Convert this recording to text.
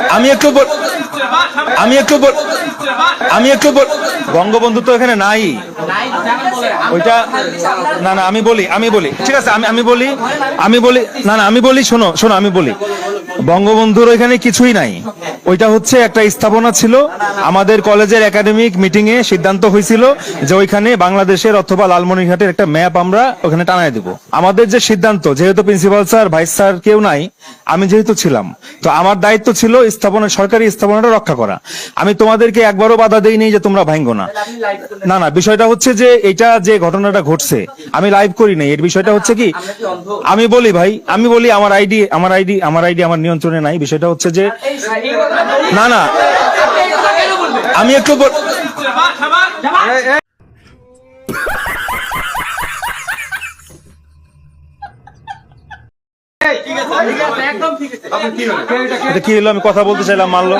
আমি একটু আমি একটু আমি একটু বঙ্গবন্ধু তো এখানে নাই ওইটা না না আমি বলি ঠিক আছে আমি বলি না না আমি বলি শোনো শোনো আমি বলি বঙ্গবন্ধুর ওইখানে কিছুই নাই ওইটা হচ্ছে একটা স্থাপনা ছিল আমাদের কলেজের একাডেমিক মিটিং এ সিদ্ধান্ত হয়েছিল যে ওইখানে বাংলাদেশের অথবা লালমনিরহাটের একটা ম্যাপ আমরা ওখানে টানায় দিব আমাদের যে সিদ্ধান্ত যেহেতু প্রিন্সিপাল স্যার ভাইস স্যার কেউ নাই আমি যেহেতু ছিলাম তো আমার দায়িত্ব ছিল স্থাপনা সরকারি স্থাপনাটা রক্ষা করা আমি তোমাদেরকে একবারও বাধা দেইনি যে তোমরা ভাঙো না না না বিষয়টা হচ্ছে যে এটা যে ঘটনাটা ঘটছে আমি লাইভ করি নাই এর বিষয়টা হচ্ছে কি আমি বলি ভাই আমি বলি আমার আইডি আমার নিয়ন্ত্রণে নাই বিষয়টা হচ্ছে যে না না আমি একটু এটা কি হলো আমি কথা বলতে চাইলাম মানলো